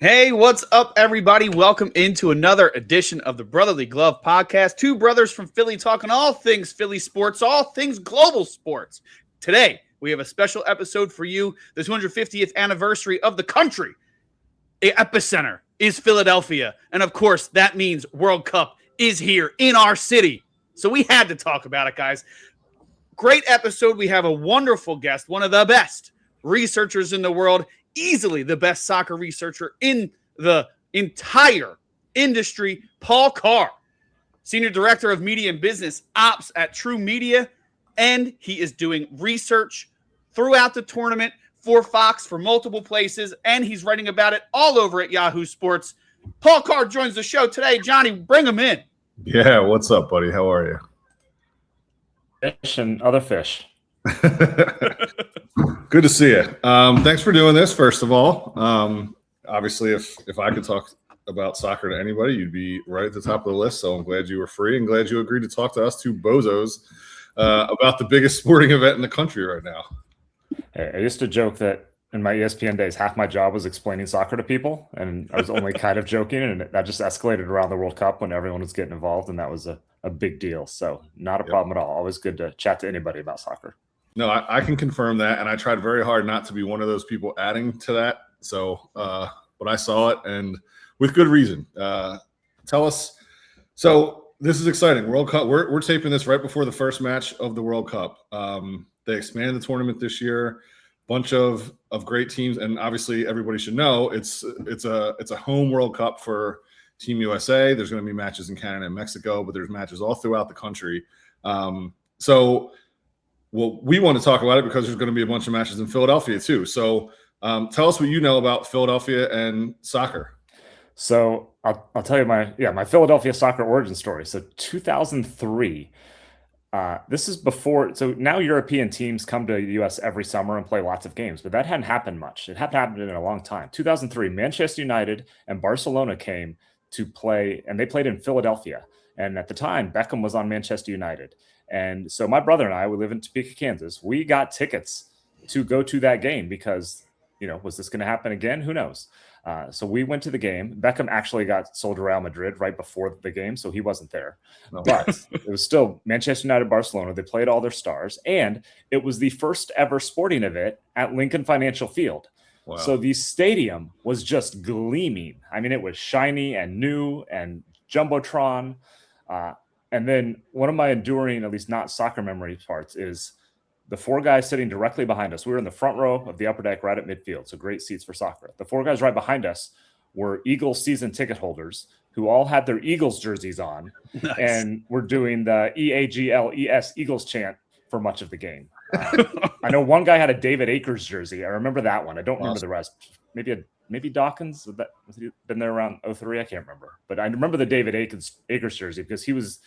Hey, what's up, everybody? Welcome into another edition of the Brotherly Glove Podcast. Two brothers from Philly talking all things Philly sports, all things global sports. Today, we have a special episode for you, the 250th anniversary of the country. The epicenter is Philadelphia. And of course, that means World Cup is here in our city. So we had to talk about it, guys. Great episode. We have a wonderful guest, one of the best researchers in the world, easily the best soccer researcher in the entire industry, Paul Carr, Senior Director of Media and Business Ops at True Media, and he is doing research throughout the tournament for Fox, for multiple places, and he's writing about it all over at Yahoo Sports. Paul Carr joins the show today. Johnny, bring him in. Yeah, what's up, buddy? How are you? Fish and other fish. Good to see you. Thanks for doing this, first of all. Obviously, if I could talk about soccer to anybody, you'd be right at the top of the list. So I'm glad you were free and glad you agreed to talk to us two bozos about the biggest sporting event in the country right now. I used to joke that in my ESPN days, half my job was explaining soccer to people, and I was only kind of joking, and that just escalated around the World Cup when everyone was getting involved, and that was a big deal. So not a problem at all. Always good to chat to anybody about soccer. No, I can confirm that, and I tried very hard not to be one of those people adding to that. So, but I saw it, and with good reason. Tell us. So this is exciting. World Cup. We're taping this right before the first match of the World Cup. They expanded the tournament this year. Bunch of great teams, and obviously everybody should know it's a home World Cup for Team USA. There's going to be matches in Canada and Mexico, but there's matches all throughout the country. Well, we want to talk about it because there's going to be a bunch of matches in Philadelphia too. So tell us what you know about Philadelphia and soccer. So I'll tell you my Philadelphia soccer origin story. So 2003, this is before. So now European teams come to the U.S. every summer and play lots of games, but that hadn't happened much. It hadn't happened in a long time. 2003, Manchester United and Barcelona came to play, and they played in Philadelphia. And at the time, Beckham was on Manchester United. And so my brother and I, we live in Topeka, Kansas. We got tickets to go to that game because, was this going to happen again? Who knows? So we went to the game. Beckham actually got sold to Real Madrid right before the game, so he wasn't there. No. But it was still Manchester United, Barcelona. They played all their stars. And it was the first ever sporting event at Lincoln Financial Field. Wow. So the stadium was just gleaming. I mean, it was shiny and new and Jumbotron. And then one of my enduring, at least not soccer memory parts, is the four guys sitting directly behind us. We were in the front row of the upper deck right at midfield, so great seats for soccer. The four guys right behind us were Eagles season ticket holders who all had their Eagles jerseys on. Nice. And were doing the EAGLES Eagles chant for much of the game. I know one guy had a David Akers jersey. I remember that one. I don't remember the rest. Maybe Dawkins, was he been there around 03? I can't remember. But I remember the David Akers jersey because he was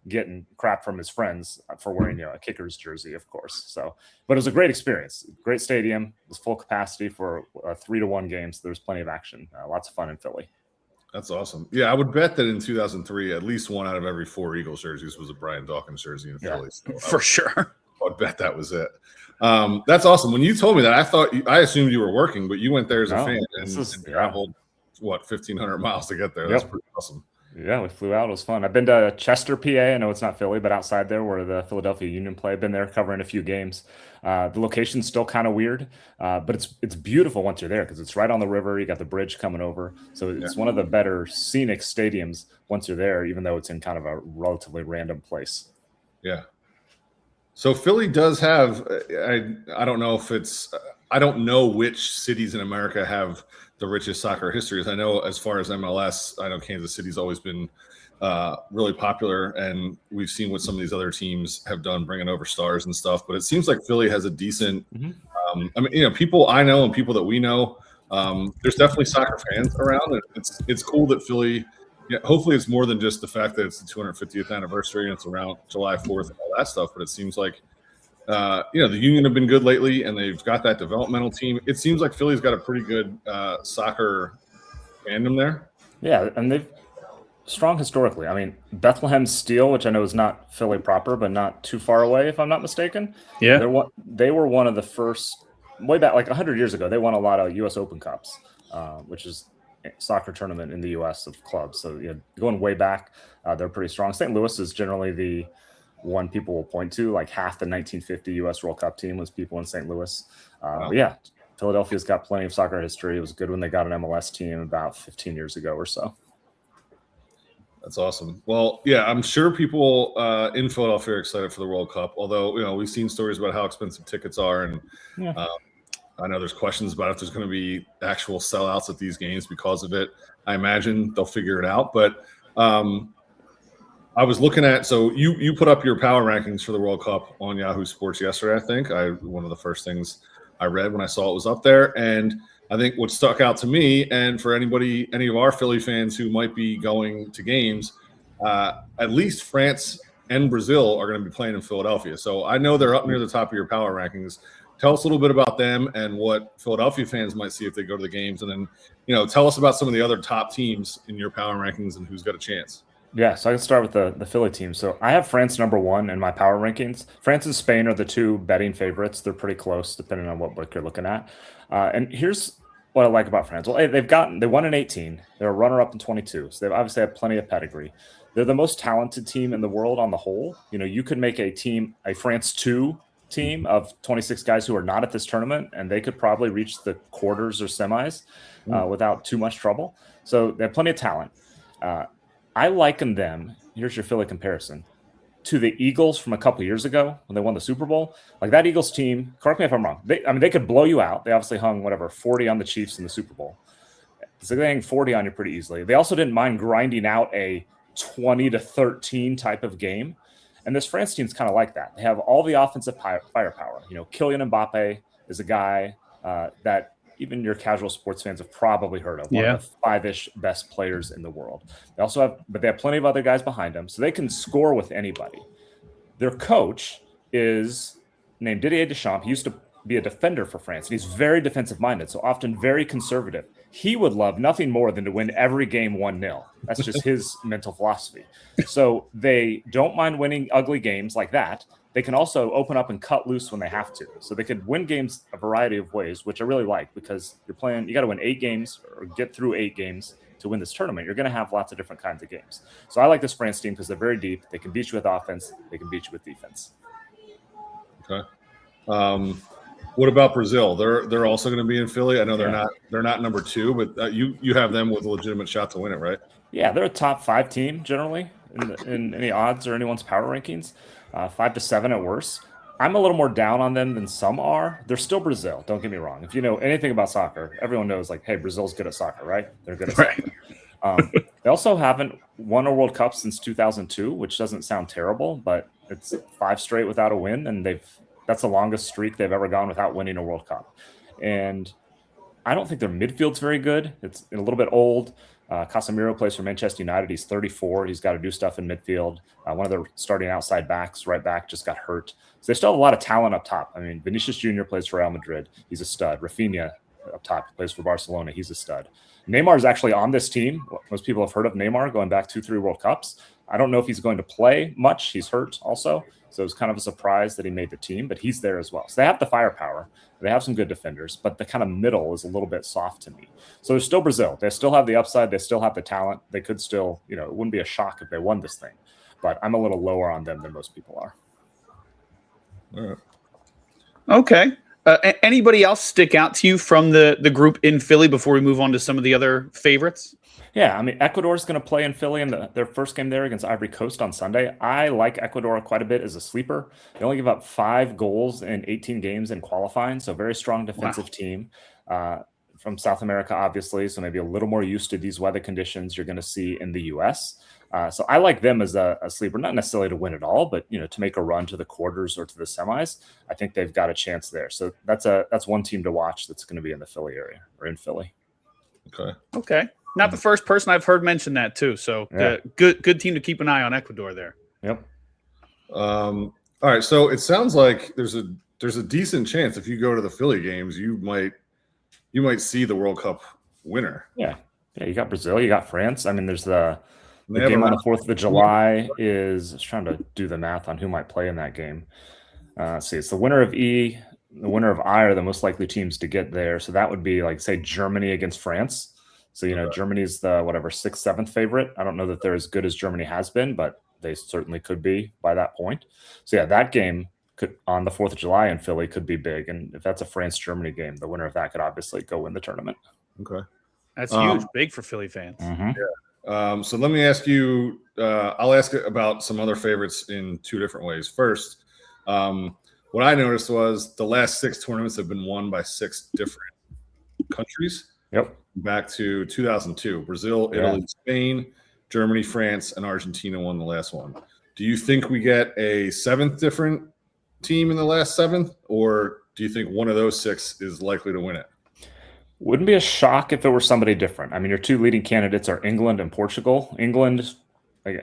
getting crap from his friends for wearing a kicker's jersey, of course. So, but it was a great experience. Great stadium. It was full capacity for a 3-1 game. So there was plenty of action. Lots of fun in Philly. That's awesome. Yeah, I would bet that in 2003, at least one out of every 4 Eagles jerseys was a Brian Dawkins jersey in Philly. So for sure. I'd bet that was it. That's awesome. When you told me that, I assumed you were working, but you went there as a fan and traveled 1,500 miles to get there. That's pretty awesome. Yeah, we flew out. It was fun. I've been to Chester, PA. I know it's not Philly, but outside there where the Philadelphia Union play. I've been there covering a few games. The location's still kind of weird, but it's beautiful once you're there because it's right on the river. You got the bridge coming over. So it's one of the better scenic stadiums once you're there, even though it's in kind of a relatively random place. Yeah. So Philly does have, I don't know if it's, I don't know which cities in America have the richest soccer histories. I know as far as MLS, I know Kansas City's always been really popular, and we've seen what some of these other teams have done, bringing over stars and stuff. But it seems like Philly has a decent, I mean, people I know and people that we know, there's definitely soccer fans around. And it's cool that Philly, hopefully it's more than just the fact that it's the 250th anniversary and it's around July 4th and all that stuff. But it seems like, the Union have been good lately, and they've got that developmental team. It seems like Philly's got a pretty good soccer fandom there. Yeah, and they've strong historically. I mean, Bethlehem Steel, which I know is not Philly proper, but not too far away, if I'm not mistaken. Yeah, they were one of the first way back, like 100 years ago. They won a lot of U.S. Open Cups, which is soccer tournament in the U.S. of clubs. So going way back, they're pretty strong. St. Louis is generally the one people will point to. Like half the 1950 U.S. World Cup team was people in St. Louis. Wow. But yeah, Philadelphia's got plenty of soccer history. It was good when they got an MLS team about 15 years ago or so. That's awesome. Well, yeah, I'm sure people in Philadelphia are excited for the World Cup. Although, we've seen stories about how expensive tickets are, and I know there's questions about if there's going to be actual sellouts at these games because of it. I imagine they'll figure it out. But I was looking at, so you put up your power rankings for the World Cup on Yahoo Sports yesterday. I think one of the first things I read when I saw it was up there, and I think what stuck out to me, and for any of our Philly fans who might be going to games, at least France and Brazil are going to be playing in Philadelphia. So I know they're up near the top of your power rankings. Tell us a little bit about them and what Philadelphia fans might see if they go to the games. And then, tell us about some of the other top teams in your power rankings and who's got a chance. Yeah, so I can start with the Philly team. So I have France number 1 in my power rankings. France and Spain are the 2 betting favorites. They're pretty close depending on what book you're looking at. And here's what I like about France. Well, they won in 18. They're a runner-up in 22. So they obviously have plenty of pedigree. They're the most talented team in the world on the whole. You could make a France 2 team of 26 guys who are not at this tournament, and they could probably reach the quarters or semis without too much trouble. So they have plenty of talent. I liken them, here's your Philly comparison, to the Eagles from a couple years ago when they won the Super Bowl. Like that Eagles team, correct me if I'm wrong, they could blow you out. They obviously hung 40 on the Chiefs in the Super Bowl. So they hang 40 on you pretty easily. They also didn't mind grinding out a 20-13 type of game. And this France team's kind of like that. They have all the offensive firepower. Kylian Mbappe is a guy that even your casual sports fans have probably heard of. One of the 5-ish best players in the world. They have plenty of other guys behind them, so they can score with anybody. Their coach is named Didier Deschamps. He used to be a defender for France, and he's very defensive minded, so often very conservative. He would love nothing more than to win every game 1-0. That's just his mental philosophy. So they don't mind winning ugly games like that. They can also open up and cut loose when they have to. So they could win games a variety of ways, which I really like because you got to win 8 games or get through 8 games to win this tournament. You're going to have lots of different kinds of games. So I like this France team because they're very deep. They can beat you with offense. They can beat you with defense. Okay. What about Brazil? They're also going to be in Philly. I know they're not number 2, but you have them with a legitimate shot to win it, right? Yeah, they're a top 5 team generally in any odds or anyone's power rankings. 5 to 7 at worst. I'm a little more down on them than some are. They're still Brazil. Don't get me wrong. If you know anything about soccer, everyone knows hey, Brazil's good at soccer, right? They're good at soccer. They also haven't won a World Cup since 2002, which doesn't sound terrible, but it's 5 straight without a win, and that's the longest streak they've ever gone without winning a World Cup. And I don't think their midfield's very good. It's a little bit old. Casemiro plays for Manchester United. He's 34. He's got to do stuff in midfield. One of their starting outside backs, right back, just got hurt. So they still have a lot of talent up top. I mean, Vinicius Jr. plays for Real Madrid. He's a stud. Rafinha up top plays for Barcelona. He's a stud. Neymar is actually on this team. Most people have heard of Neymar going back 2-3 World Cups. I don't know if he's going to play much. He's hurt also. So it was kind of a surprise that he made the team, but he's there as well. So they have the firepower. They have some good defenders, but the kind of middle is a little bit soft to me. So there's still Brazil. They still have the upside. They still have the talent. They could still, it wouldn't be a shock if they won this thing, but I'm a little lower on them than most people are. All right. Okay. Anybody else stick out to you from the group in Philly before we move on to some of the other favorites? Yeah, I mean, Ecuador's going to play in Philly in their first game there against Ivory Coast on Sunday. I like Ecuador quite a bit as a sleeper. They only give up 5 goals in 18 games in qualifying, so very strong defensive team from South America, obviously, so maybe a little more used to these weather conditions you're going to see in the U.S. So I like them as a sleeper, not necessarily to win it all, but to make a run to the quarters or to the semis. I think they've got a chance there. So that's one team to watch that's going to be in the Philly area or in Philly. Okay. Not the first person I've heard mention that too. So good team to keep an eye on. Ecuador there. Yep. All right. So it sounds like there's a decent chance if you go to the Philly games, you might see the World Cup winner. Yeah. You got Brazil, you got France. I mean, there's the game on the 4th of July is, I was trying to do the math on who might play in that game. Let's see, it's the winner of E, the winner of I are the most likely teams to get there. So that would be say Germany against France. So, Germany's the sixth, seventh favorite. I don't know that they're as good as Germany has been, but they certainly could be by that point. So yeah, that game could on the 4th of July in Philly could be big. And if that's a France-Germany game, the winner of that could obviously go win the tournament. Okay. That's huge. Big for Philly fans. Yeah. So let me ask you, I'll ask about some other favorites in two different ways. First, what I noticed was the last 6 tournaments have been won by 6 different countries. Yep. Back to 2002, Brazil, Italy, Spain, Germany, France, and Argentina won the last one. Do you think we get a 7th different team in the last 7th, or do you think one of those 6 is likely to win it? Wouldn't be a shock if it were somebody different. I mean, your 2 leading candidates are England and Portugal. England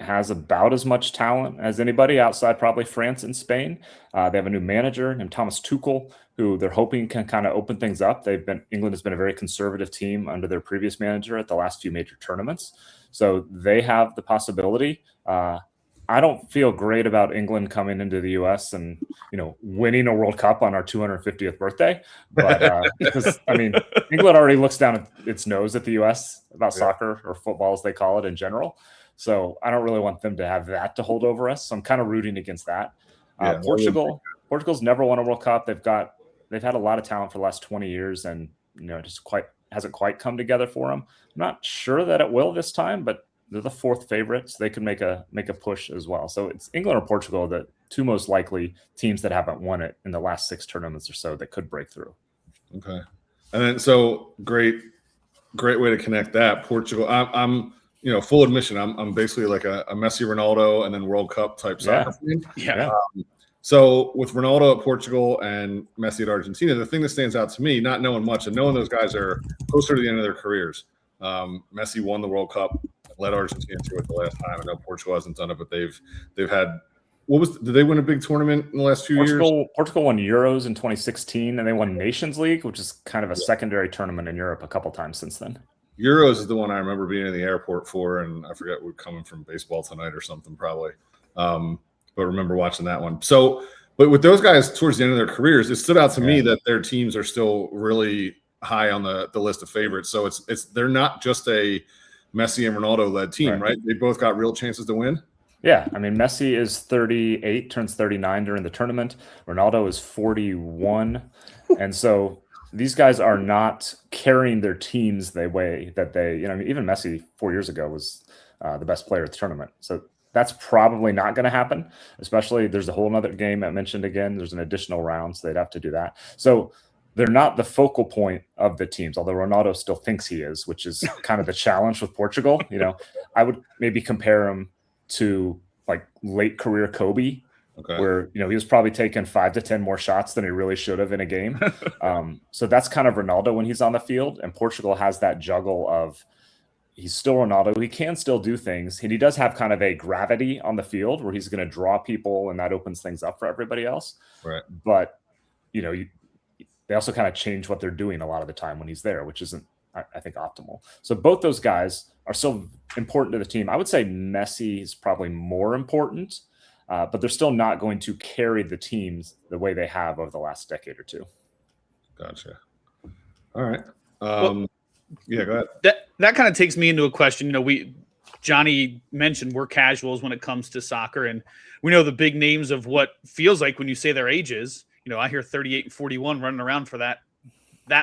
has about as much talent as anybody outside probably France and Spain. They have a new manager named Thomas Tuchel, who they're hoping can kind of open things up. England has been a very conservative team under their previous manager at the last few major tournaments. So they have the possibility. I don't feel great about England coming into the U.S. and winning a World Cup on our 250th birthday, but because England already looks down at its nose at the U.S. about soccer or football as they call it in general. So I don't really want them to have that to hold over us. So I'm kind of rooting against that. Portugal's never won a World Cup. They've had a lot of talent for the last 20 years, and hasn't quite come together for them. I'm not sure that it will this time, but they're the 4th favorites. They could make a push as well. So it's England or Portugal, the 2 most likely teams that haven't won it in the last 6 tournaments or so that could break through. Okay, and then so great way to connect that. Portugal. I'm full admission. I'm basically like a Messi, Ronaldo, and then World Cup type soccer fan. Yeah. So with Ronaldo at Portugal and Messi at Argentina, the thing that stands out to me, not knowing much and knowing those guys are closer to the end of their careers. Messi won the World Cup, led Argentina through it the last time. I know Portugal hasn't done it, but they've had. Did they win a big tournament in the last few years? Portugal won Euros in 2016, and they won Nations League, which is kind of a secondary tournament in Europe a couple times since then. Euros is the one I remember being in the airport for, and I forget we're coming from Baseball Tonight or something probably. But remember watching that one. So, but with those guys towards the end of their careers, it stood out to me that their teams are still really high on the list of favorites. So they're not just a Messi and Ronaldo led team, right? They both got real chances to win. Yeah, I mean, Messi is 38, turns 39 during the tournament. Ronaldo is 41, and so these guys are not carrying their teams the way that they, even Messi 4 years ago was the best player at the tournament. So that's probably not going to happen, especially there's a whole nother game I mentioned again. There's an additional round, so they'd have to do that. So they're not the focal point of the teams, although Ronaldo still thinks he is, which is kind of the challenge with Portugal. I would maybe compare him to like late career Kobe, where he was probably taking 5 to 10 more shots than he really should have in a game. So that's kind of Ronaldo when he's on the field, and Portugal has that juggle of he's still Ronaldo. He can still do things, and he does have kind of a gravity on the field where he's going to draw people, and that opens things up for everybody else. Right. But they also kind of change what they're doing a lot of the time when he's there, which isn't, I think, optimal. So both those guys are still important to the team. I would say Messi is probably more important, but they're still not going to carry the teams the way they have over the last decade or two. Gotcha. All right. Yeah, go ahead. That kind of takes me into a question. Johnny mentioned we're casuals when it comes to soccer, and we know the big names of what feels like when you say their ages. I hear 38 and 41 running around for that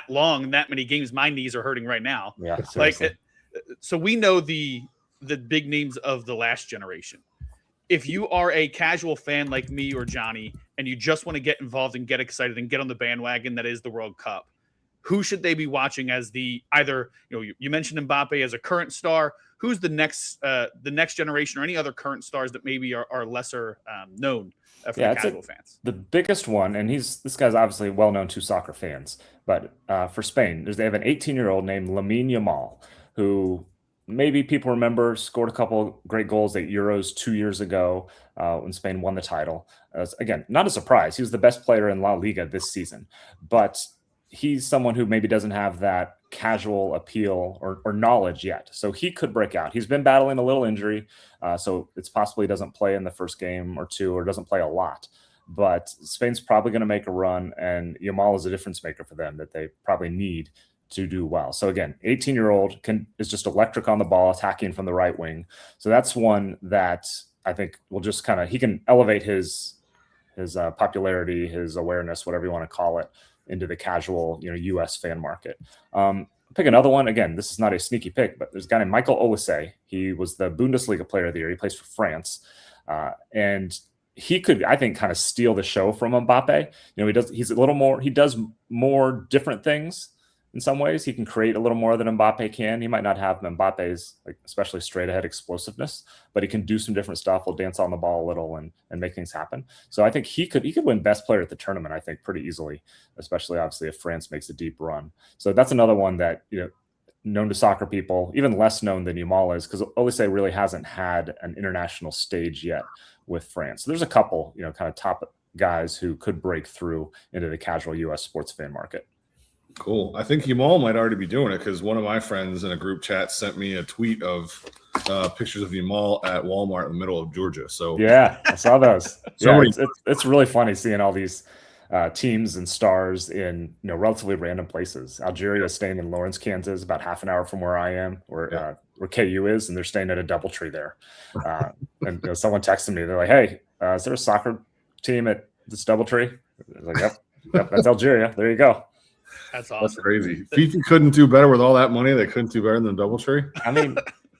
long, that many games. My knees are hurting right now. Yeah, seriously. So we know the big names of the last generation. If you are a casual fan like me or Johnny, and you just want to get involved and get excited and get on the bandwagon that is the World Cup, who should they be watching as you mentioned Mbappe as a current star? Who's the next generation, or any other current stars that maybe are lesser known for the casual fans? The biggest one, and this guy's obviously well known to soccer fans, but for Spain, they have an 18-year-old named Lamine Yamal, who maybe people remember scored a couple great goals at Euros 2 years ago when Spain won the title. Again, not a surprise. He was the best player in La Liga this season, but he's someone who maybe doesn't have that casual appeal or knowledge yet. So he could break out. He's been battling a little injury, so it's possible he doesn't play in the first game or two, or doesn't play a lot. But Spain's probably going to make a run, and Yamal is a difference maker for them that they probably need to do well. So again, 18-year-old is just electric on the ball, attacking from the right wing. So that's one that I think will just he can elevate his popularity, his awareness, whatever you want to call it, into the casual, U.S. fan market. Pick another one. Again, this is not a sneaky pick, but there's a guy named Michael Olise. He was the Bundesliga Player of the Year. He plays for France, and he could, I think, kind of steal the show from Mbappe. He does more different things in some ways. He can create a little more than Mbappe can. He might not have Mbappe's, especially straight ahead explosiveness, but he can do some different stuff. He'll dance on the ball a little and make things happen. So I think he could win best player at the tournament, I think, pretty easily, especially obviously if France makes a deep run. So that's another one that, known to soccer people, even less known than Yamal is, because Olise really hasn't had an international stage yet with France. So there's a couple, kind of top guys who could break through into the casual U.S. sports fan market. Cool. I think Yamal might already be doing it, because one of my friends in a group chat sent me a tweet of pictures of Yamal at Walmart in the middle of Georgia. So yeah, I saw those. It's really funny seeing all these teams and stars in relatively random places. Algeria is staying in Lawrence, Kansas, about half an hour from where I am, where KU is, and they're staying at a DoubleTree there. And someone texted me, they're like, "Hey, is there a soccer team at this DoubleTree?" I was like, "Yep, that's Algeria. There you go." That's awesome. That's crazy. FIFA couldn't do better with all that money. They couldn't do better than DoubleTree. I mean,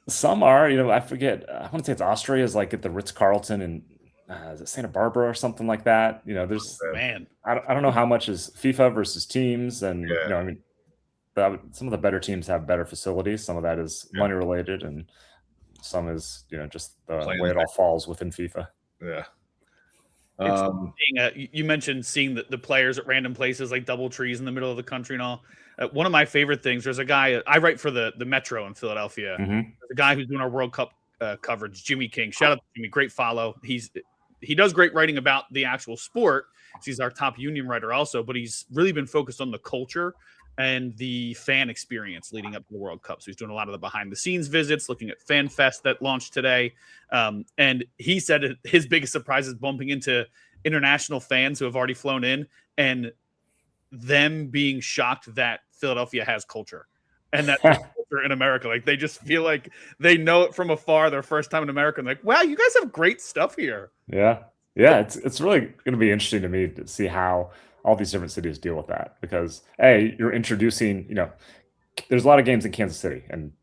some are. I forget. I want to say it's Austria is at the Ritz-Carlton and. Is it Santa Barbara or something like that? There's I don't know how much is FIFA versus teams, and some of the better teams have better facilities. Some of that is money related, and some is just the way it all falls within FIFA. Yeah. You mentioned seeing the players at random places like DoubleTrees in the middle of the country and all. One of my favorite things. There's a guy I write for the Metro in Philadelphia. Mm-hmm. There's a guy who's doing our World Cup coverage, Jimmy King. Shout out to Jimmy, great follow. He does great writing about the actual sport. He's our top union writer also, but he's really been focused on the culture and the fan experience leading up to the World Cup. So he's doing a lot of the behind the scenes visits, looking at Fan Fest that launched today. And he said his biggest surprise is bumping into international fans who have already flown in and them being shocked that Philadelphia has culture. And that in America, they just feel like they know it from afar. Their first time in America, and wow, you guys have great stuff here. Yeah. It's really going to be interesting to me to see how all these different cities deal with that, because you're introducing. There's a lot of games in Kansas City, and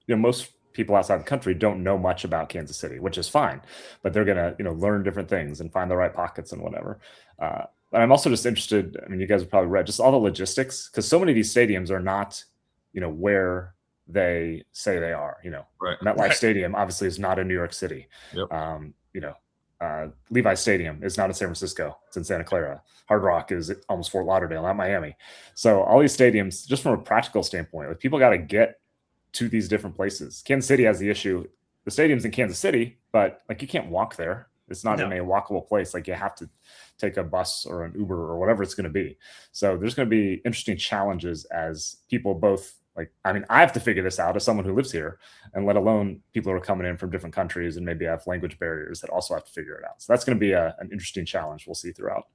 most people outside the country don't know much about Kansas City, which is fine, but they're going to learn different things and find the right pockets and whatever. But I'm also just interested. I mean, you guys have probably read just all the logistics, because so many of these stadiums are not where they say they are. Right. MetLife Stadium obviously is not in New York City. Yep. Levi Stadium is not in San Francisco. It's in Santa Clara. Hard Rock is almost Fort Lauderdale, not Miami. So all these stadiums, just from a practical standpoint, people got to get to these different places. Kansas City has the issue. The stadium's in Kansas City, but you can't walk there. It's not in a walkable place. You have to take a bus or an Uber or whatever it's going to be. So there's going to be interesting challenges as people both I have to figure this out as someone who lives here, and let alone people who are coming in from different countries and maybe have language barriers that also have to figure it out. So that's going to be an interesting challenge we'll see throughout.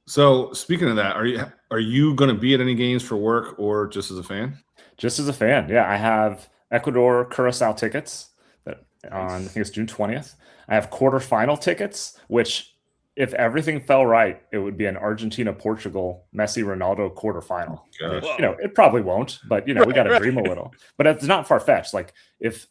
So speaking of that, are you going to be at any games for work or just as a fan? Just as a fan. Yeah. I have Ecuador Curacao tickets on, I think it's June 20th. I have quarterfinal tickets, which if everything fell right, it would be an Argentina-Portugal Messi-Ronaldo quarterfinal. It probably won't, but we got to dream a little. But it's not far-fetched. If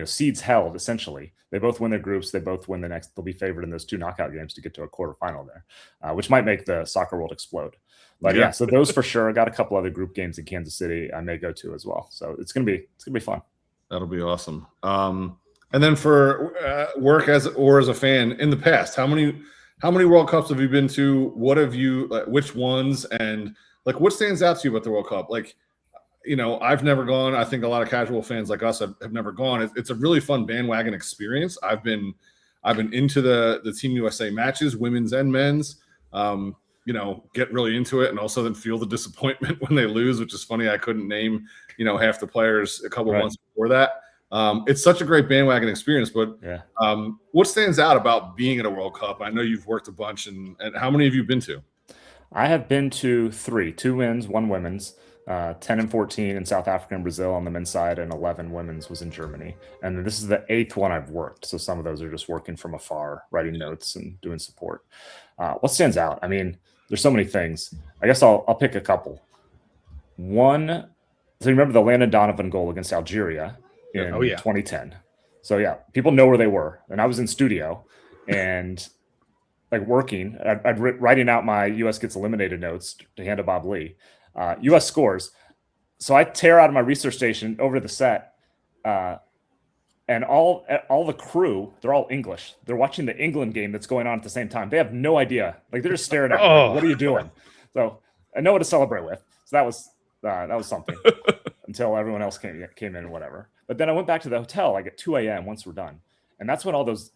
seeds held, essentially, they both win their groups, they both win the next. They'll be favored in those two knockout games to get to a quarterfinal there, which might make the soccer world explode. But so those for sure. I got a couple other group games in Kansas City I may go to as well. So it's gonna be fun. That'll be awesome. And then for work as a fan in the past, how many World Cups have you been to? What have you, which ones, and what stands out to you about the World Cup? I've never gone. I think a lot of casual fans like us have never gone. It's a really fun bandwagon experience. I've been into the Team USA matches, women's and men's. Get really into it, and also then feel the disappointment when they lose, which is funny. I couldn't name half the players a couple months before that. It's such a great bandwagon experience, but what stands out about being at a World Cup? I know you've worked a bunch, and how many have you been to? I have been to 3, 2 men's, 1 women's. 10 and 14 in South Africa and Brazil on the men's side, and 11 women's was in Germany. And this is the 8th one I've worked. So some of those are just working from afar, writing notes and doing support. What stands out? I mean, there's so many things. I guess I'll pick a couple. One, so you remember the Landon Donovan goal against Algeria in 2010. So yeah, people know where they were. And I was in studio and like working, I'd writing out my US gets eliminated notes to hand to Bob Lee. US scores. So I tear out of my research station over to the set, and all the crew, they're all English. They're watching the England game that's going on at the same time. They have no idea. Like they're just staring at me. Like, what are you doing? So I know what to celebrate with. So that was something until everyone else came in and whatever. But then I went back to the hotel like at 2 a.m. once we're done, and that's when all those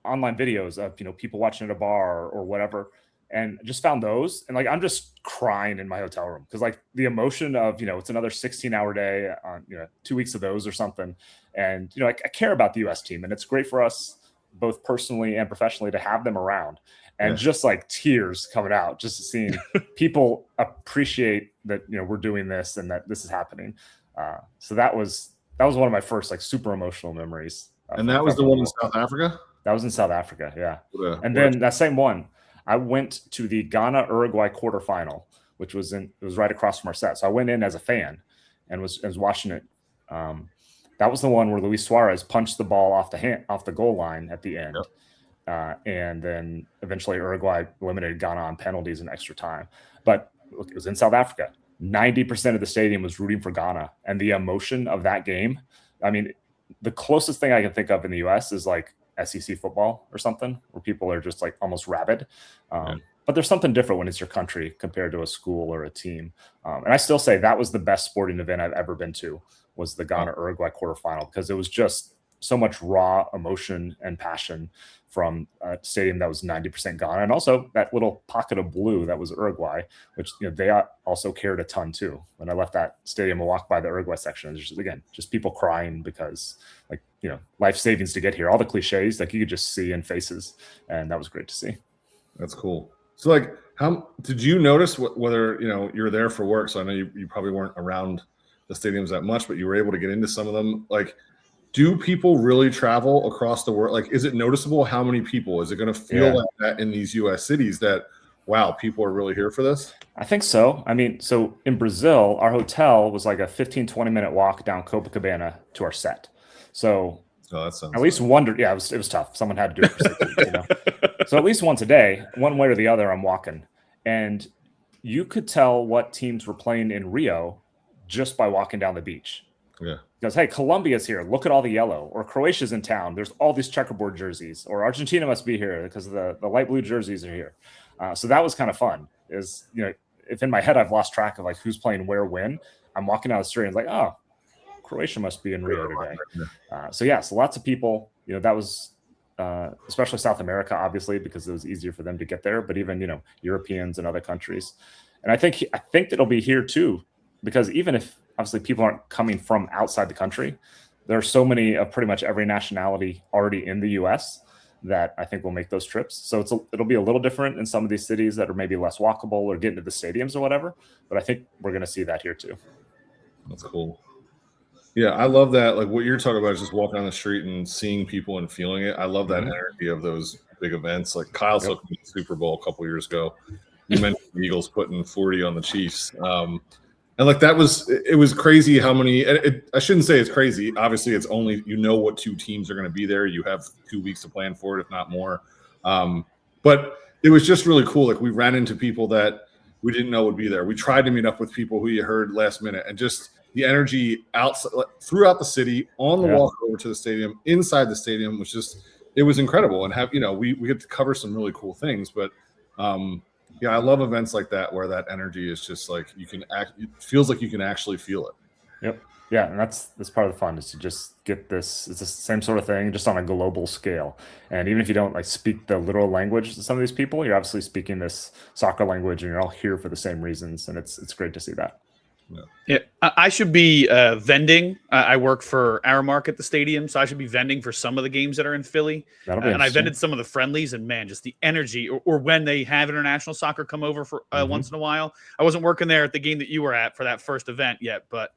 online videos of people watching at a bar or whatever. And just found those, and like I'm just crying in my hotel room because like the emotion of it's another 16-hour day on 2 weeks of those or something, and I care about the U.S. team, and it's great for us both personally and professionally to have them around, and just like tears coming out just seeing people appreciate that we're doing this and that this is happening. So that was one of my first like super emotional memories. And that was the one in South Africa. That was in South Africa, yeah. And then that same one, I went to the Ghana-Uruguay quarterfinal, which was right across from our set. So I went in as a fan and was watching it. That was the one where Luis Suarez punched the ball off the goal line at the end. Yep. And then eventually Uruguay eliminated Ghana on penalties in extra time. But look, it was in South Africa. 90% of the stadium was rooting for Ghana. And the emotion of that game, I mean, the closest thing I can think of in the U.S. is like SEC football or something where people are just like almost rabid. But there's something different when it's your country compared to a school or a team. And I still say that was the best sporting event I've ever been to, was the Ghana-Uruguay quarterfinal, because it was just so much raw emotion and passion from a stadium that was 90% Ghana. And also that little pocket of blue that was Uruguay, which they also cared a ton too. When I left that stadium and walked by the Uruguay section, just people crying because life savings to get here. All the cliches like you could just see in faces, and that was great to see. That's cool. So like, how did you notice whether you're there for work? So I know you probably weren't around the stadiums that much, but you were able to get into some of them. Like, do people really travel across the world? Like, is it noticeable how many people? Is it going to feel like that in these U.S. cities that, wow, people are really here for this? I think so. I mean, so in Brazil, our hotel was like a 15, 20-minute walk down Copacabana to our set. So that sounds at least wondered. Yeah, it was tough. Someone had to do it for 6 weeks, So at least once a day, one way or the other, I'm walking. And you could tell what teams were playing in Rio just by walking down the beach. Yeah. Because, hey, Colombia's here. Look at all the yellow. Or Croatia's in town. There's all these checkerboard jerseys. Or Argentina must be here because the light blue jerseys are here. So that was kind of fun. If in my head I've lost track of like who's playing where when, I'm walking down the street and it's like, oh, Croatia must be in Rio today. So lots of people. That was especially South America, obviously, because it was easier for them to get there. But even Europeans and other countries. And I think that it'll be here too, because even if obviously people aren't coming from outside the country, there are so many of pretty much every nationality already in the U.S. that I think will make those trips. So it'll be a little different in some of these cities that are maybe less walkable or getting to the stadiums or whatever. But I think we're going to see that here too. That's cool. Yeah, I love that. Like what you're talking about is just walking down the street and seeing people and feeling it. I love that energy of those big events. Like Kyle took me to the Super Bowl a couple years ago. You mentioned the Eagles putting 40 on the Chiefs. And like it was crazy how many. I shouldn't say it's crazy. Obviously, it's only what two teams are going to be there. You have 2 weeks to plan for it, if not more. But it was just really cool. Like we ran into people that we didn't know would be there. We tried to meet up with people who you heard last minute, and just the energy outside, throughout the city, on the walk over to the stadium, inside the stadium was it was incredible. And we get to cover some really cool things, but. Yeah, I love events like that where that energy is just like it feels like you can actually feel it. Yep. Yeah, and that's part of the fun is to just get this. It's the same sort of thing, just on a global scale. And even if you don't like speak the literal language to some of these people, you're obviously speaking this soccer language, and you're all here for the same reasons. And it's great to see that. Yeah, I should be vending. I work for Aramark at the stadium, so I should be vending for some of the games that are in Philly. And I vended some of the friendlies, and man, just the energy, or when they have international soccer come over for once in a while. I wasn't working there at the game that you were at for that first event yet, but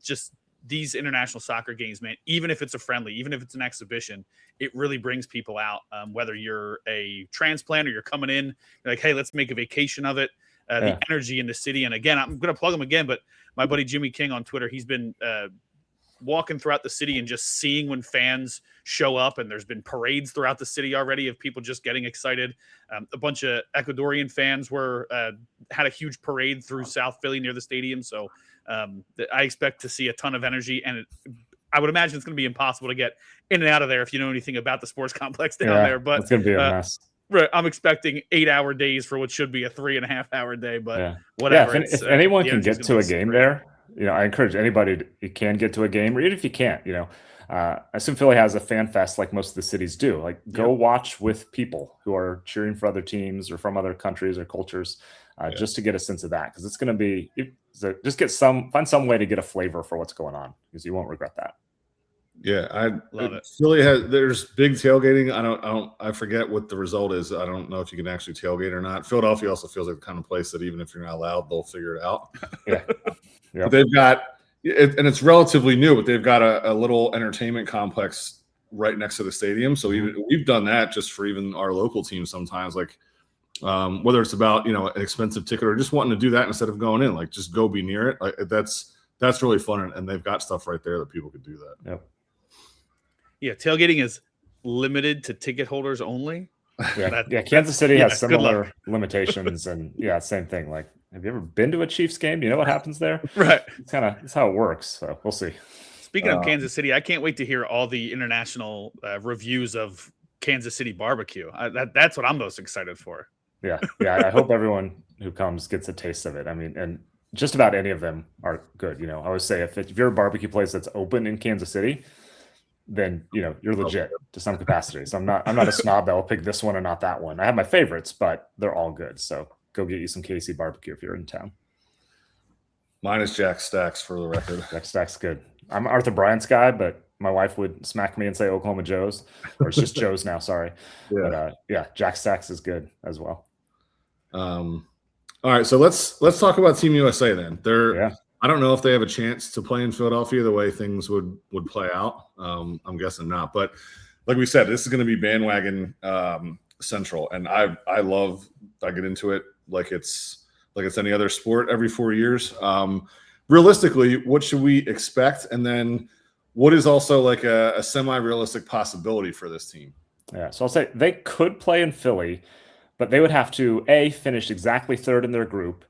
just these international soccer games, man, even if it's a friendly, even if it's an exhibition, it really brings people out, whether you're a transplant or you're coming in, you're like, hey, let's make a vacation of it. The energy in the city. And again, I'm going to plug him again, but my buddy Jimmy King on Twitter, he's been walking throughout the city and just seeing when fans show up. And there's been parades throughout the city already of people just getting excited. A bunch of Ecuadorian fans had a huge parade through South Philly near the stadium. So I expect to see a ton of energy. And I would imagine it's going to be impossible to get in and out of there if you know anything about the sports complex down there. But it's going to be a mess. Right, I'm expecting 8-hour days for what should be a 3.5-hour day, but whatever. Yeah, if anyone can get to a game there, I encourage anybody you can get to a game, or even if you can't, I assume Philly has a fan fest like most of the cities do. Like, go watch with people who are cheering for other teams or from other countries or cultures, just to get a sense of that, because it's going to be just find some way to get a flavor for what's going on, because you won't regret that. Yeah, I love it. Philly there's big tailgating. I forget what the result is. I don't know if you can actually tailgate or not. Philadelphia also feels like the kind of place that even if you're not allowed, they'll figure it out. But they've got and it's relatively new, but they've got a little entertainment complex right next to the stadium. So we've done that just for even our local teams sometimes, like whether it's about an expensive ticket or just wanting to do that instead of going in, like just go be near it. Like that's really fun, and they've got stuff right there that people could do that. Yep. Yeah, tailgating is limited to ticket holders only. Kansas City has similar limitations, and same thing. Like, have you ever been to a Chiefs game? Do you know what happens there? Right. It's how it works. So we'll see. Speaking of Kansas City, I can't wait to hear all the international reviews of Kansas City barbecue. That's what I'm most excited for. Yeah. I hope everyone who comes gets a taste of it. I mean, and just about any of them are good. I always say if you're a barbecue place that's open in Kansas City, then you're legit to some capacity. So I'm not a snob that will pick this one and not that one. I have my favorites, but they're all good. So go get you some KC barbecue if you're in town. Mine is Jack Stacks, for the record. Jack Stacks good. I'm Arthur Bryant's guy, but my wife would smack me and say Oklahoma Joe's, or it's just Joe's now. Sorry. But Jack Stacks is good as well. All right, so let's talk about Team USA then. I don't know if they have a chance to play in Philadelphia the way things would play out. I'm guessing not. But like we said, this is going to be bandwagon central, and I get into it like it's any other sport every 4 years. Realistically, what should we expect, and then what is also like a semi-realistic possibility for this team? Yeah, so I'll say they could play in Philly, but they would have to A, finish exactly third in their group.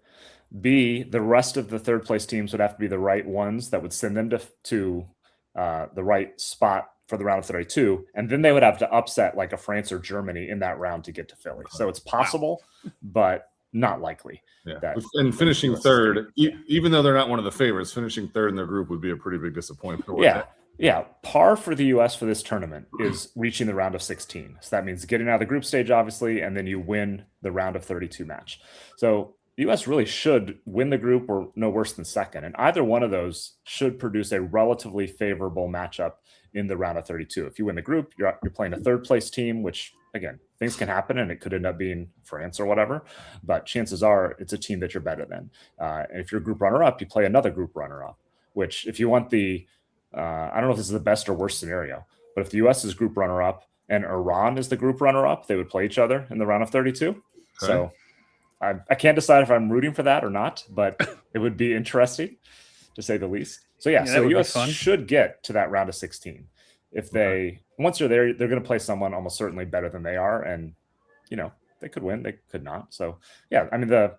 B, the rest of the third place teams would have to be the right ones that would send them to the right spot for the round of 32. And then they would have to upset like a France or Germany in that round to get to Philly. So it's possible, but not likely. Yeah. And finishing third, even though they're not one of the favorites, finishing third in their group would be a pretty big disappointment. Yeah. Par for the U.S. for this tournament is reaching the round of 16. So that means getting out of the group stage, obviously, and then you win the round of 32 match. So the U.S. really should win the group or no worse than second. And either one of those should produce a relatively favorable matchup in the round of 32. If you win the group, you're playing a third place team, which, again, things can happen and it could end up being France or whatever. But chances are it's a team that you're better than. And if you're a group runner up, you play another group runner up, which if you want I don't know if this is the best or worst scenario, but if the U.S. is group runner up and Iran is the group runner up, they would play each other in the round of 32. Okay. So I can't decide if I'm rooting for that or not, but it would be interesting to say the least. So so the U.S. should get to that round of 16. If once you're there, they're going to play someone almost certainly better than they are. And, they could win, they could not. So, I mean, the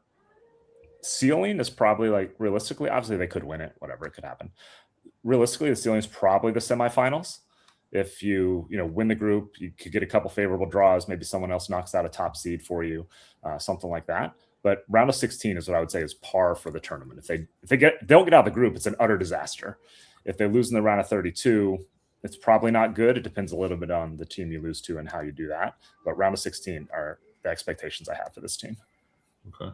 ceiling is probably like realistically, obviously they could win it, whatever, it could happen. Realistically, the ceiling is probably the semifinals. If you win the group, you could get a couple favorable draws. Maybe someone else knocks out a top seed for you, something like that. But round of 16 is what I would say is par for the tournament. If they don't get out of the group, it's an utter disaster. If they lose in the round of 32, it's probably not good. It depends a little bit on the team you lose to and how you do that. But round of 16 are the expectations I have for this team. Okay.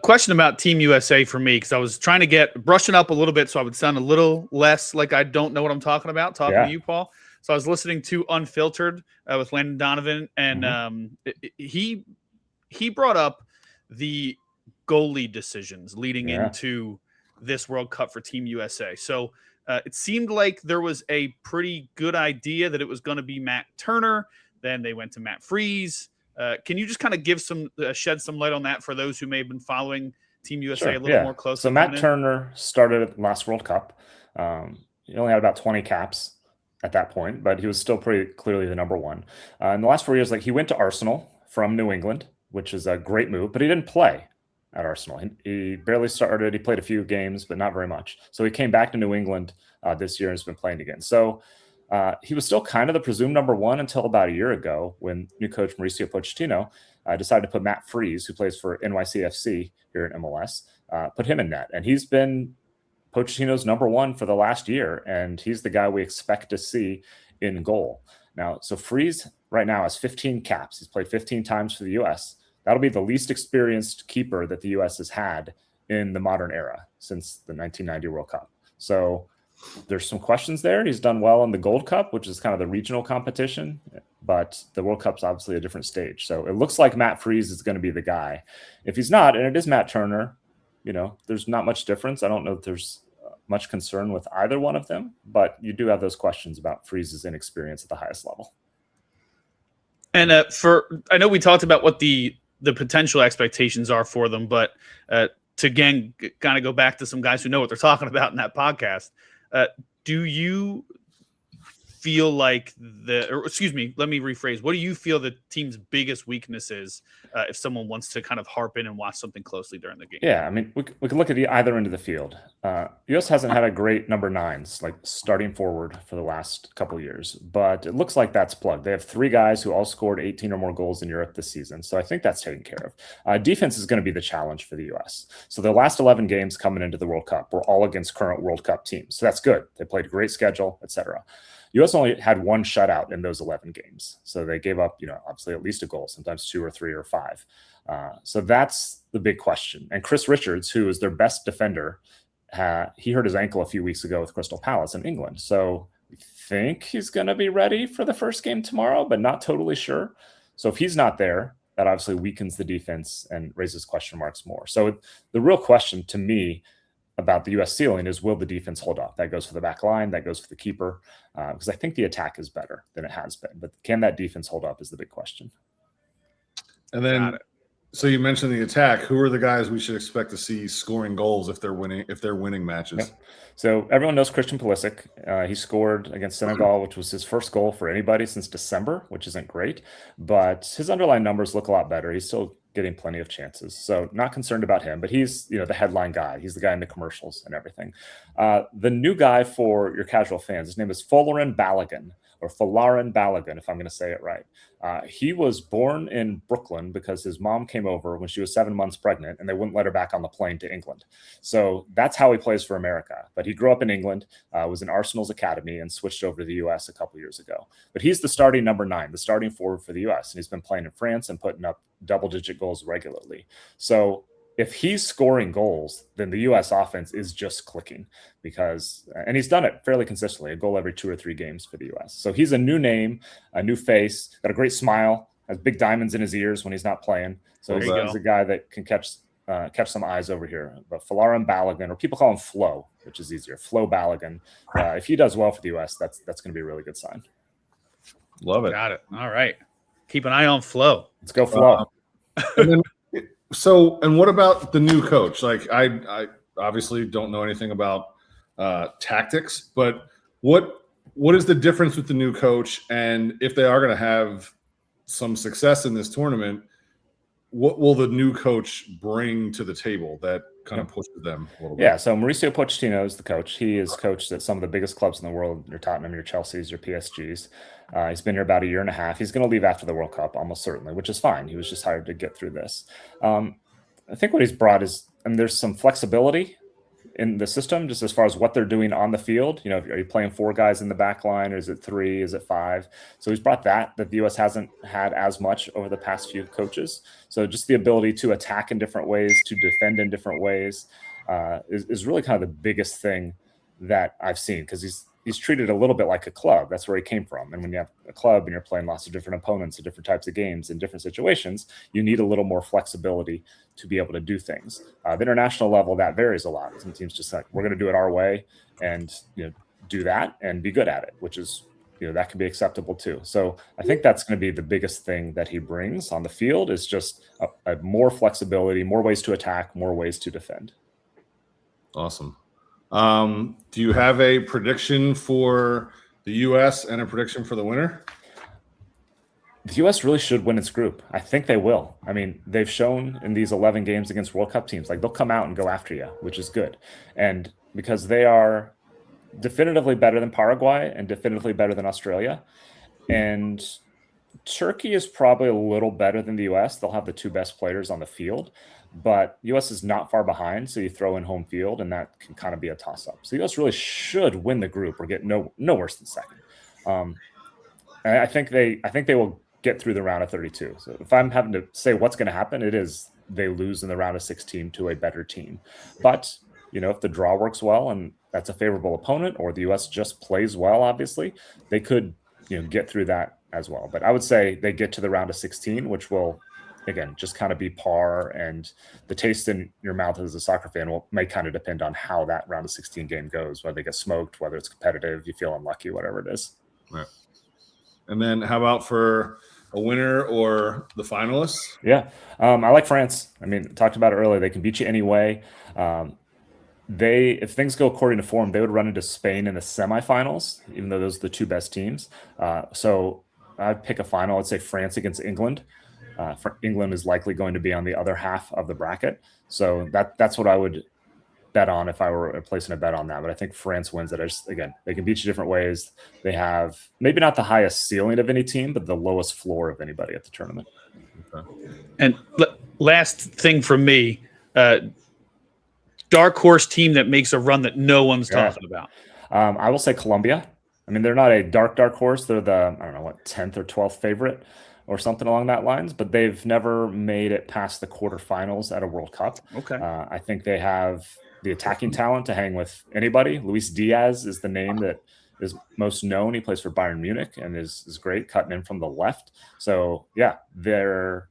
Question about Team USA for me, because I was trying to get brushing up a little bit so I would sound a little less like I don't know what I'm talking about, talking to you, Paul. So I was listening to Unfiltered with Landon Donovan, and he brought up the goalie decisions leading into this World Cup for Team USA. So it seemed like there was a pretty good idea that it was going to be Matt Turner. Then they went to Matt Freese. Can you just kind of give shed some light on that for those who may have been following Team USA a little more closely? So Matt Turner started at the last World Cup. He only had about 20 caps at that point, but he was still pretty clearly the number one. In the last 4 years, he went to Arsenal from New England, which is a great move, but he didn't play at Arsenal. He barely started. He played a few games, but not very much. So he came back to New England this year and has been playing again. So he was still kind of the presumed number one until about a year ago when new coach Mauricio Pochettino decided to put Matt Freese, who plays for NYCFC here in MLS, put him in net. And he's been Pochettino's number one for the last year, and he's the guy we expect to see in goal. Now, so Freese right now has 15 caps. He's played 15 times for the U.S. That'll be the least experienced keeper that the U.S. has had in the modern era since the 1990 World Cup. So there's some questions there. He's done well in the Gold Cup, which is kind of the regional competition, but the World Cup's obviously a different stage. So it looks like Matt Freese is going to be the guy. If he's not, and it is Matt Turner, there's not much difference. I don't know if there's much concern with either one of them, but you do have those questions about Freese's inexperience at the highest level. And I know we talked about what the potential expectations are for them, but to again kind of go back to some guys who know what they're talking about in that podcast, do you feel like let me rephrase. What do you feel the team's biggest weakness is if someone wants to kind of harp in and watch something closely during the game? Yeah, I mean, we can look at either end of the field. U.S. hasn't had a great number nines, starting forward for the last couple of years, but it looks like that's plugged. They have 3 guys who all scored 18 or more goals in Europe this season, so I think that's taken care of. Defense is going to be the challenge for the U.S. So the last 11 games coming into the World Cup were all against current World Cup teams, so that's good. They played a great schedule, etc. U.S. only had 1 shutout in those 11 games. So they gave up, obviously at least a goal, sometimes 2 or 3 or 5. So that's the big question. And Chris Richards, who is their best defender, he hurt his ankle a few weeks ago with Crystal Palace in England. So we think he's going to be ready for the first game tomorrow, but not totally sure. So if he's not there, that obviously weakens the defense and raises question marks more. So the real question to me about the U.S. ceiling is, will the defense hold up? That goes for the back line. That goes for the keeper. Because I think the attack is better than it has been. But can that defense hold up is the big question. And then, so you mentioned the attack. Who are the guys we should expect to see scoring goals if they're winning matches? Yep. So everyone knows Christian Pulisic. He scored against Senegal, which was his first goal for anybody since December, which isn't great. But his underlying numbers look a lot better. He's still getting plenty of chances. So not concerned about him, but he's, the headline guy. He's the guy in the commercials and everything. The new guy for your casual fans, his name is Folarin Balogun, or Folarin Balogun, if I'm going to say it right. He was born in Brooklyn because his mom came over when she was 7 months pregnant and they wouldn't let her back on the plane to England. So that's how he plays for America. But he grew up in England, was in Arsenal's academy and switched over to the U.S. a couple years ago. But he's the starting number 9, the starting forward for the U.S. And he's been playing in France and putting up double-digit goals regularly. So if he's scoring goals, then the U.S. offense is just clicking and he's done it fairly consistently, a goal every 2 or 3 games for the U.S. So he's a new name, a new face, got a great smile, has big diamonds in his ears when he's not playing. So he's a guy that can catch some eyes over here. But Folarin Balogun, or people call him Flo, which is easier, Flo Balogun. If he does well for the U.S., that's going to be a really good sign. Love it. Got it. All right. Keep an eye on Flo. Let's go, Flo. And what about the new coach? I obviously don't know anything about tactics, but what is the difference with the new coach? And if they are going to have some success in this tournament, what will the new coach bring to the table that kind of pushes them a little bit? Yeah, so Mauricio Pochettino is the coach. He is coached at some of the biggest clubs in the world, your Tottenham, your Chelseas, your PSGs. He's been here about a year and a half. He's going to leave after the World Cup, almost certainly, which is fine. He was just hired to get through this. I think what he's brought is, there's some flexibility in the system, just as far as what they're doing on the field. You know, are you playing 4 guys in the back line, or is it 3? Is it 5? So he's brought that the U.S. hasn't had as much over the past few coaches. So just the ability to attack in different ways, to defend in different ways, is really kind of the biggest thing that I've seen, because he's treated a little bit like a club. That's where he came from. And when you have a club and you're playing lots of different opponents and different types of games in different situations, you need a little more flexibility to be able to do things. The international level, that varies a lot. Some teams just like, we're going to do it our way and, you know, do that and be good at it, which is, you know, that can be acceptable too. So I think that's going to be the biggest thing that he brings on the field, is just a more flexibility, more ways to attack, more ways to defend. Awesome. Do you have a prediction for the U.S. and a prediction for the winner? The U.S. really should win its group. I think they will. I mean, they've shown in these 11 games against World Cup teams, like, they'll come out and go after you, which is good. And because they are definitively better than Paraguay and definitively better than Australia. And Turkey is probably a little better than the U.S. They'll have the 2 best players on the field, but U.S. is not far behind. So you throw in home field, and that can kind of be a toss-up. So the U.S. really should win the group or get no worse than second. And I think they will get through the round of 32. So if I'm having to say what's going to happen, it is they lose in the round of 16 to a better team. But, you know, if the draw works well and that's a favorable opponent, or the U.S. just plays well, obviously, they could, you know, get through that as well. But I would say they get to the round of 16, which will, again, just kind of be par, and the taste in your mouth as a soccer fan may kind of depend on how that round of 16 game goes, whether they get smoked, whether it's competitive, you feel unlucky, whatever it is. Right. And then how about for a winner or the finalists? Yeah. I like France. I mean, talked about it earlier. They can beat you anyway. If things go according to form, they would run into Spain in the semifinals, even though those are the 2 best teams. So I'd pick a final. I'd say France against England. England is likely going to be on the other half of the bracket. So that's what I would bet on if I were placing a bet on that. But I think France wins it. Again, they can beat you different ways. They have maybe not the highest ceiling of any team, but the lowest floor of anybody at the tournament. Okay. And last thing from me, dark horse team that makes a run that no one's talking about. I will say Colombia. I mean, they're not a dark horse. They're the, I don't know, 10th or 12th favorite or something along that lines, but they've never made it past the quarterfinals at a World Cup. Okay. I think they have the attacking talent to hang with anybody. Luis Diaz is the name that is most known. He plays for Bayern Munich and is great cutting in from the left. So yeah, their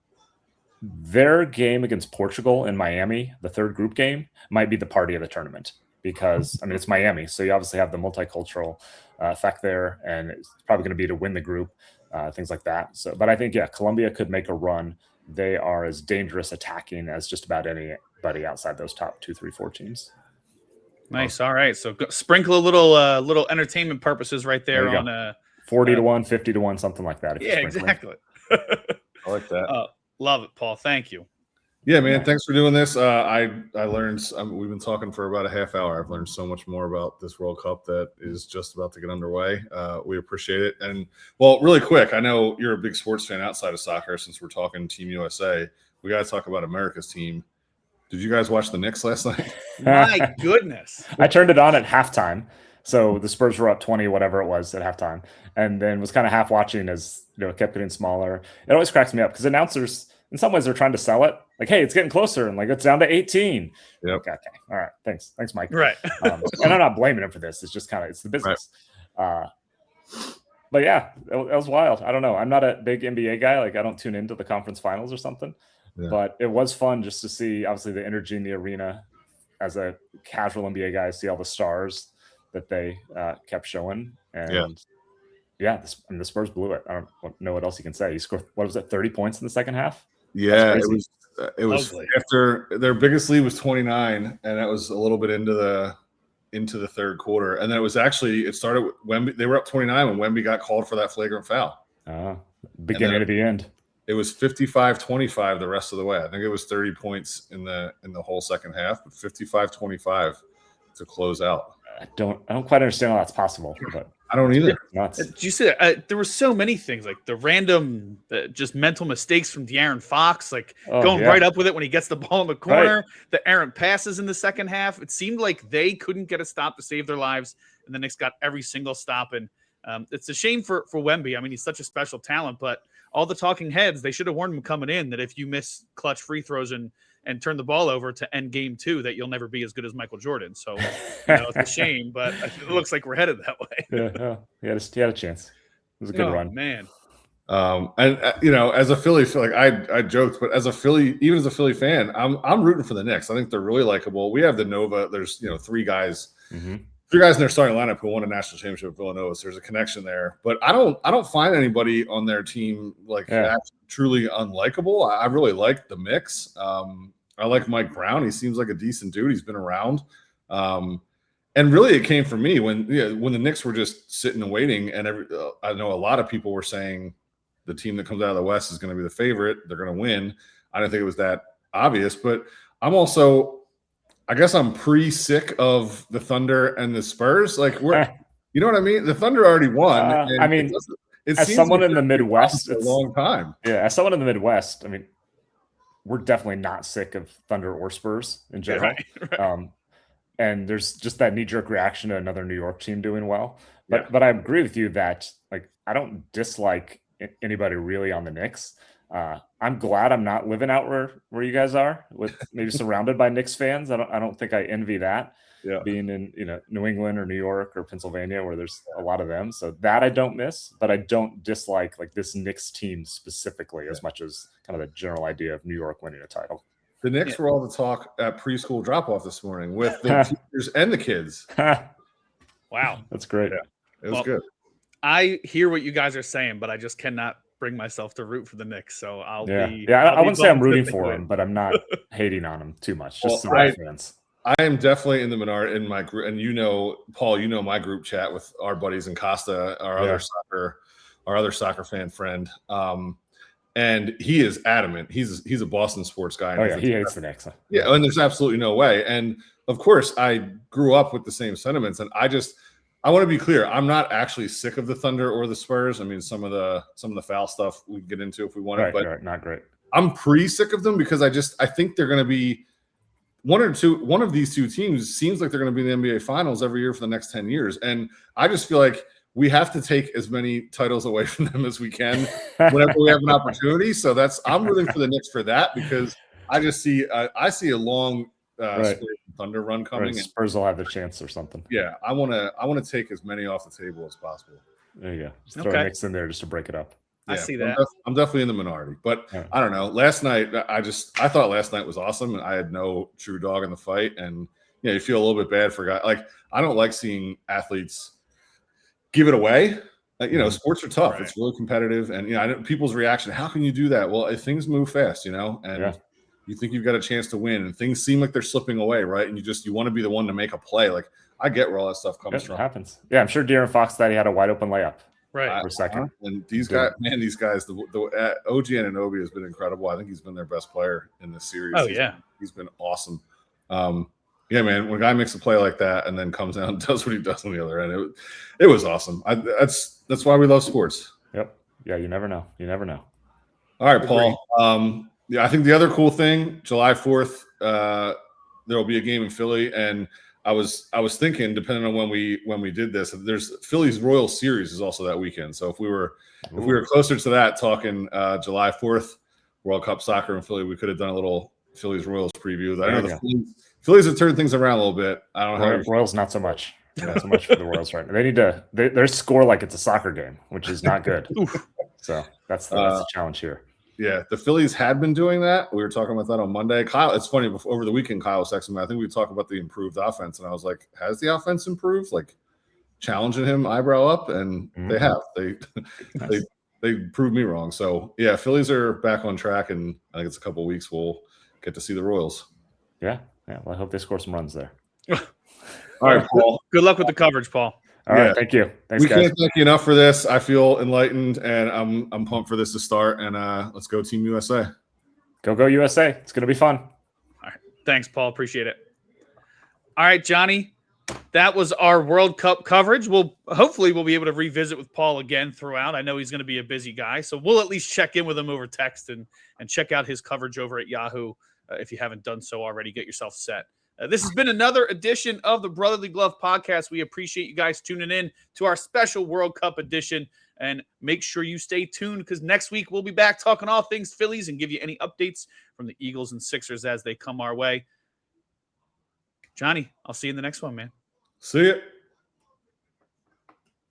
game against Portugal in Miami, the 3rd group game, might be the party of the tournament, because, I mean, it's Miami. So you obviously have the multicultural effect there, and it's probably going to be to win the group, things like that. So, but I think, yeah, Colombia could make a run. They are as dangerous attacking as just about anybody outside those top 2, 3, 4 teams. Nice. All right. So sprinkle a little entertainment purposes right there on 40 to 1, 50 to 1, something like that. Yeah, exactly. I like that. Love it, Paul. Thank you. Yeah, man. Thanks for doing this. I learned. We've been talking for about a half hour. I've learned so much more about this World Cup that is just about to get underway. We appreciate it. And well, really quick, I know you're a big sports fan outside of soccer. Since we're talking Team USA, we got to talk about America's team. Did you guys watch the Knicks last night? My goodness. I turned it on at halftime. So the Spurs were up 20, whatever it was at halftime, and then was kind of half watching as, you know, it kept getting smaller. It always cracks me up because announcers, in some ways, they're trying to sell it. Like, hey, it's getting closer, and like it's down to 18. Yep. Okay. All right. Thanks, Mike. Right. And I'm not blaming him for this. It's just it's the business. Right. But yeah, it was wild. I don't know. I'm not a big NBA guy. Like, I don't tune into the conference finals or something. Yeah. But it was fun just to see, obviously, the energy in the arena. As a casual NBA guy, see all the stars that they kept showing. And the Spurs blew it. I don't know what else you can say. He scored, what was it, 30 points in the second half? Yeah, it was after their biggest lead was 29, and that was a little bit into the 3rd quarter. And then it started when they were up 29 when Wemby got called for that flagrant foul. Beginning to the end. It was 55-25 the rest of the way. I think it was 30 points in the whole second half, but 55-25 to close out. I don't quite understand how that's possible, but I don't either. Nuts. Did you see that? There were so many things, like the random, just mental mistakes from De'Aaron Fox, like going right up with it when he gets the ball in the corner, the errant passes in the second half. It seemed like they couldn't get a stop to save their lives, and the Knicks got every single stop. And it's a shame for Wemby. I mean, he's such a special talent, but all the talking heads, they should have warned him coming in that if you miss clutch free throws and turn the ball over to end game 2, that you'll never be as good as Michael Jordan. So it's a shame, but it looks like we're headed that way. Yeah. He had a chance. It was a good run. Man. And as a Philly, like I joked, but as a Philly, even as a Philly fan, I'm rooting for the Knicks. I think they're really likable. We have the Nova. There's 3 guys. Mm-hmm. 3 guys in their starting lineup who won a national championship with Villanova. So there's a connection there. But I don't find anybody on their team truly unlikable. I really like the mix. I like Mike Brown. He seems like a decent dude. He's been around. And really it came from me when the Knicks were just sitting and waiting. And I know a lot of people were saying the team that comes out of the West is going to be the favorite. They're going to win. I didn't think it was that obvious. But I guess I'm sick of the Thunder and the Spurs. Like, you know what I mean? The Thunder already won. I mean, as someone in the Midwest, it's a long time. Yeah, as someone in the Midwest, I mean, we're definitely not sick of Thunder or Spurs in general. Right. And there's just that knee-jerk reaction to another New York team doing well. But I agree with you that, like, I don't dislike anybody really on the Knicks. I'm glad I'm not living out where you guys are, with maybe surrounded by Knicks fans. I don't think I envy that. Yeah. Being in New England or New York or Pennsylvania, where there's a lot of them. So that I don't miss, but I don't dislike like this Knicks team specifically as much as kind of the general idea of New York winning a title. The Knicks were all the talk at preschool drop-off this morning with the teachers and the kids. Wow. That's great. Yeah, it was good. I hear what you guys are saying, but I just cannot bring myself to root for the Knicks. So I wouldn't say I'm rooting for them, but I'm not hating on them too much. Just fans. I am definitely in the minority in my group, and Paul, my group chat with our buddies in Costa, our other soccer fan friend, and he is adamant. He's a Boston sports guy. Oh yeah, he hates the Knicks. Yeah, and there's absolutely no way. And of course, I grew up with the same sentiments, and I want to be clear. I'm not actually sick of the Thunder or the Spurs. I mean, some of the foul stuff we can get into if we want, but not great. I'm pretty sick of them because I think they're going to be. One of these 2 teams seems like they're going to be in the NBA Finals every year for the next 10 years. And I just feel like we have to take as many titles away from them as we can whenever we have an opportunity. So I'm rooting for the Knicks for that, because I just see a long Thunder run coming. Right. Spurs will have the chance or something. Yeah, I want to take as many off the table as possible. There you go. Just throw Knicks in there just to break it up. I see that. I'm definitely in the minority, but I don't know. Last night, I thought last night was awesome, and I had no true dog in the fight. And you feel a little bit bad for guys. Like, I don't like seeing athletes give it away. Sports are tough. Right. It's really competitive, and people's reaction. How can you do that? Well, things move fast, and you think you've got a chance to win, and things seem like they're slipping away, right? And you want to be the one to make a play. Like, I get where all that stuff comes from. It happens. Yeah, I'm sure De'Aaron Fox thought he had a wide open layup. Right. For a second. And these guys, the OG Anunoby has been incredible. I think he's been their best player in this series. Oh, He's been awesome. Yeah, man, when a guy makes a play like that and then comes out and does what he does on the other end, it was awesome. That's why we love sports. Yep. Yeah, you never know. All right, Paul. I think the other cool thing, July 4th, there will be a game in Philly, and I was thinking, depending on when we did this, there's Philly's Royals series is also that weekend. So if we were closer to that, talking July 4th World Cup soccer in Philly, we could have done a little Phillies Royals preview. I know the Phillies have turned things around a little bit. I don't know. Royals not so much. Not so much for the Royals right now. They need to they score like it's a soccer game, which is not good. So that's the challenge here. Yeah, the Phillies had been doing that. We were talking about that on Monday. Kyle, it's funny, over the weekend, Kyle was texting me. I think we talked about the improved offense, and I was like, has the offense improved? Like, challenging him eyebrow up, and they have. They proved me wrong. So, yeah, Phillies are back on track, and I think it's a couple of weeks we'll get to see the Royals. Yeah. Well, I hope they score some runs there. All right, Paul. Good luck with the coverage, Paul. All right, thank you. Thanks, we guys. can't thank you enough for this. I feel enlightened, and I'm pumped for this to start. And let's go Team USA. Go USA. It's going to be fun. All right. Thanks, Paul. Appreciate it. All right, Johnny. That was our World Cup coverage. Hopefully we'll be able to revisit with Paul again throughout. I know he's going to be a busy guy, so we'll at least check in with him over text and check out his coverage over at Yahoo. If you haven't done so already, get yourself set. This has been another edition of the Brotherly Glove Podcast. We appreciate you guys tuning in to our special World Cup edition, and make sure you stay tuned because next week we'll be back talking all things Phillies and give you any updates from the Eagles and Sixers as they come our way. Johnny, I'll see you in the next one, man. See ya.